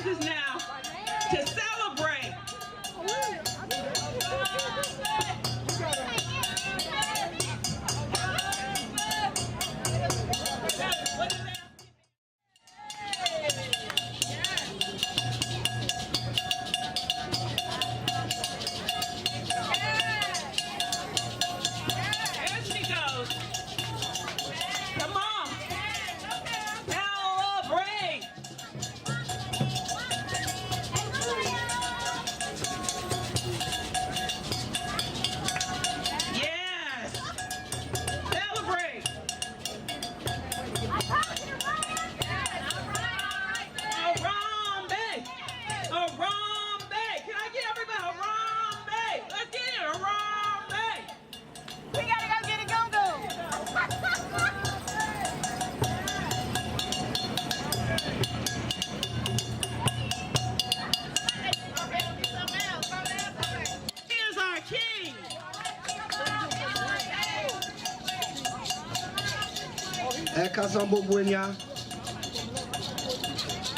dancers now to celebrate.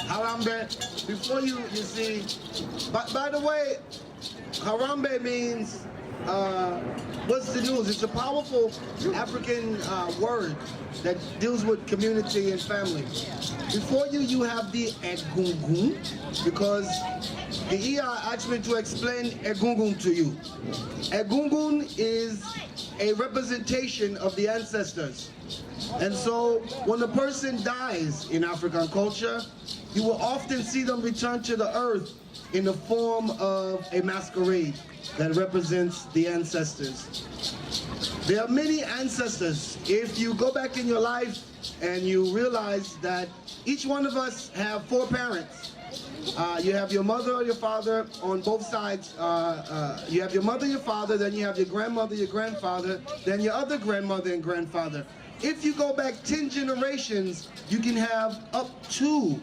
Harambee, before you see, by the way, Harambee means, what's the news? It's a powerful African word that deals with community and family. Before you have the Egun, because the ER asked me to explain Egun to you. Egun is a representation of the ancestors. And so when a person dies in African culture, you will often see them return to the earth in the form of a masquerade that represents the ancestors. There are many ancestors. If you go back in your life and you realize that each one of us have 4 parents. You have your mother or your father on both sides. You have your mother, your father, then you have your grandmother, your grandfather, then your other grandmother and grandfather. If you go back 10 generations, you can have up to,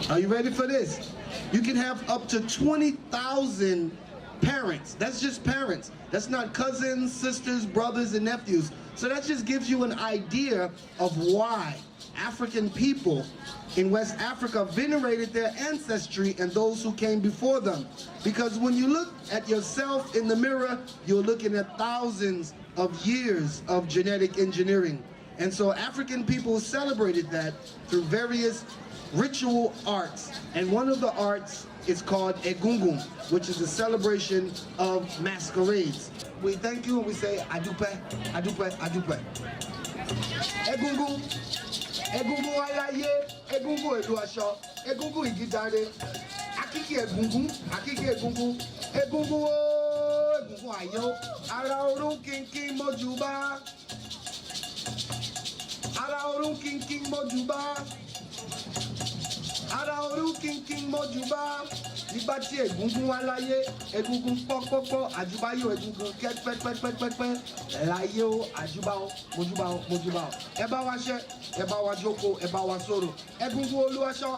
are you ready for this? You can have up to 20,000 parents. That's just parents. That's not cousins, sisters, brothers, and nephews. So that just gives you an idea of why African people in West Africa venerated their ancestry and those who came before them. Because when you look at yourself in the mirror, you're looking at thousands of years of genetic engineering. And so African people celebrated that through various ritual arts. And one of the arts is called Egun, which is a celebration of masquerades. We thank you and we say, Adupe, Adupe, Adupe. Egun, Egun alaye, Egun edu aso, Egun igidare, akiki Egun, Egun o, Egun ayo, ara orun kinkin mojuba, ara orun kinkin mojuba, ara orun kinkin mojuba. Nígbà tí Egungun wá láyé, Egungun pọ́pọ́pọ́, àjùbá yóò Egungun kẹ́ pẹ́pẹ́pẹ́pẹ́, láyé o, àjùbá o, mojúbá o, mojúbá o. Ẹ bá wa ṣe, ẹ bá wa jókòó, ẹ bá wa sọ̀rọ̀. Egungun Olúwaṣọ́.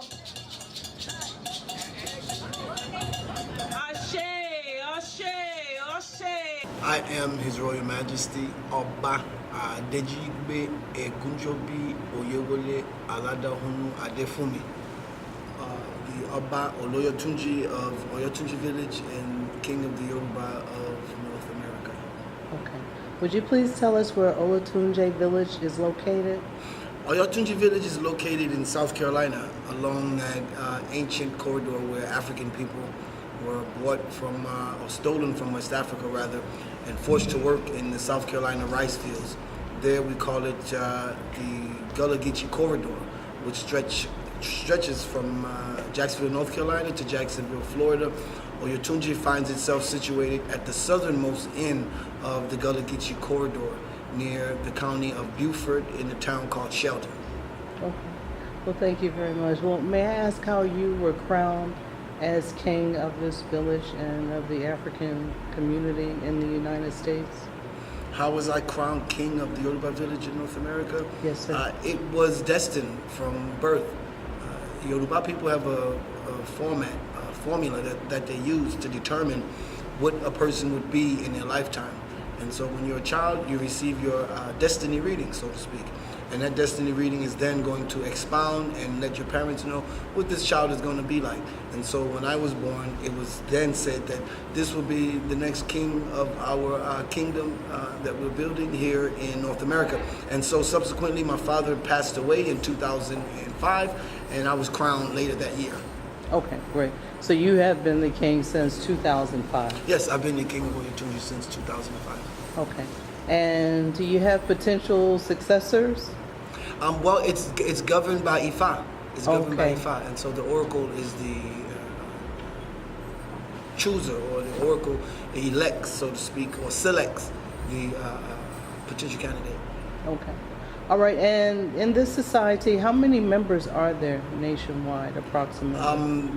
Ashe, Ashe, Ashe. I am His Royal Majesty Oba Adejuyigbe Egunjobi Oyewole Aladahunu Adefunmi. Oba Oloyotunji of Oyotunji Village and King of the Yoruba of North America. Okay. Would you please tell us where Olotunji Village is located? Oyotunji Village is located in South Carolina along that ancient corridor where African people were brought from, or stolen from West Africa rather, and forced to work in the South Carolina rice fields. There we call it the Gullah Geechee Corridor, which stretches from Jacksonville, North Carolina to Jacksonville, Florida. Oyotunji finds itself situated at the southernmost end of the Gullah Geechee Corridor near the county of Beaufort in a town called Shelton. Okay. Well, thank you very much. Well, may I ask how you were crowned as king of this village and of the African community in the United States? How was I crowned king of the Yoruba village in North America? Yes, sir. It was destined from birth. Yoruba people have a formula that they use to determine what a person would be in their lifetime. And so when you're a child, you receive your destiny reading, so to speak. And that destiny reading is then going to expound and let your parents know what this child is going to be like. And so when I was born, it was then said that this will be the next king of our kingdom that we're building here in North America. And so subsequently, my father passed away in 2005, and I was crowned later that year. Okay, great. So you have been the king since 2005? Yes, I've been the king of Oyotunji since 2005. Okay. And do you have potential successors? Well, it's governed by Ifa. It's governed by Okay. Ifa, and so the oracle is the chooser, or the oracle elects, so to speak, or selects the potential candidate. Okay. All right. And in this society, how many members are there nationwide, approximately?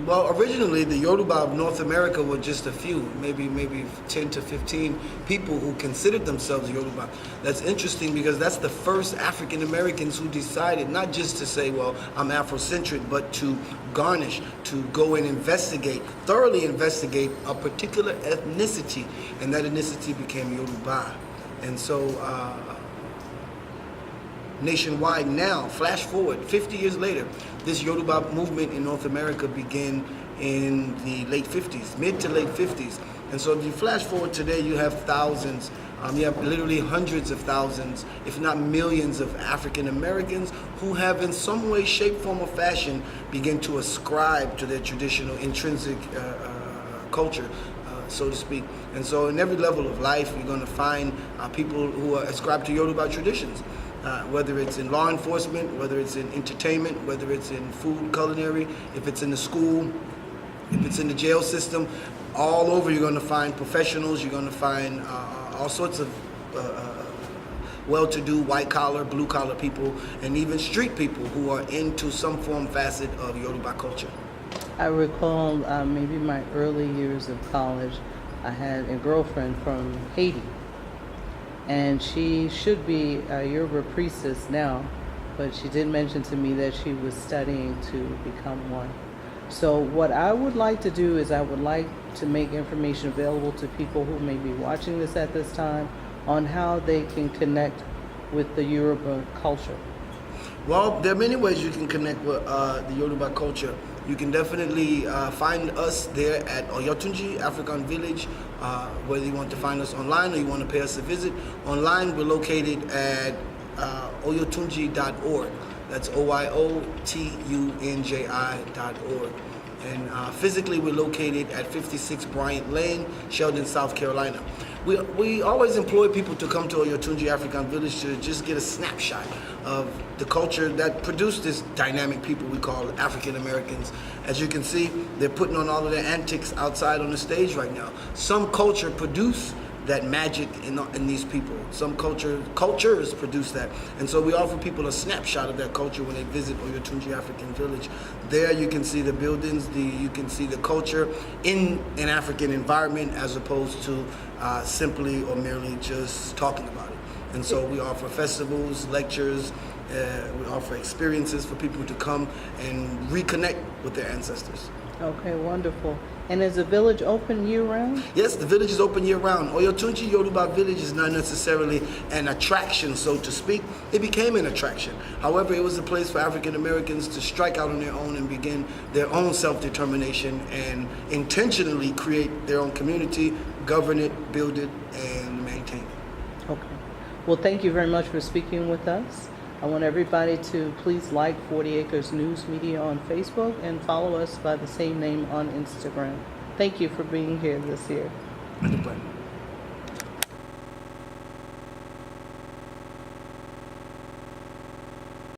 Well, originally the Yoruba of North America were just a few, maybe 10 to 15 people who considered themselves Yoruba. That's interesting because that's the first African Americans who decided not just to say, well, I'm Afrocentric, but to garnish, to go and investigate, thoroughly investigate a particular ethnicity, and that ethnicity became Yoruba. And so nationwide now, flash forward 50 years later, this Yoruba movement in North America began in the late 50s, mid to late 50s. And so if you flash forward today, you have thousands, you have literally hundreds of thousands, if not millions of African Americans who have in some way, shape, form, or fashion begin to ascribe to their traditional intrinsic culture, so to speak. And so in every level of life, you're going to find people who are ascribed to Yoruba traditions. Whether it's in law enforcement, whether it's in entertainment, whether it's in food, culinary, if it's in the school, if it's in the jail system, all over you're going to find professionals, you're going to find all sorts of well-to-do white-collar, blue-collar people, and even street people who are into some form, facet of Yoruba culture. I recall maybe my early years of college, I had a girlfriend from Haiti. And she should be a Yoruba priestess now, but she did mention to me that she was studying to become one. So what I would like to do is I would like to make information available to people who may be watching this at this time on how they can connect with the Yoruba culture. Well, there are many ways you can connect with the Yoruba culture. You can definitely find us there at Oyotunji African Village, whether you want to find us online or you want to pay us a visit. Online, we're located at oyotunji.org. That's OYOTUNJI.org. And physically, we're located at 56 Bryant Lane, Sheldon, South Carolina. We always employ people to come to Oyotunji African Village to just get a snapshot of the culture that produced this dynamic people we call African Americans. As you can see, they're putting on all of their antics outside on the stage right now. Some culture produce that magic in these people. Some cultures produce that. And so we offer people a snapshot of that culture when they visit Oyotunji African Village. There you can see the buildings, you can see the culture in an African environment as opposed to simply or merely just talking about it. And so we offer festivals, lectures, we offer experiences for people to come and reconnect with their ancestors. Okay, wonderful. And is the village open year-round? Yes, the village is open year-round. Oyotunji Yoruba Village is not necessarily an attraction, so to speak. It became an attraction. However, it was a place for African Americans to strike out on their own and begin their own self-determination and intentionally create their own community, govern it, build it, and maintain it. Okay. Well, thank you very much for speaking with us. I want everybody to please like 40 Acres News Media on Facebook and follow us by the same name on Instagram. Thank you for being here this year. No problem.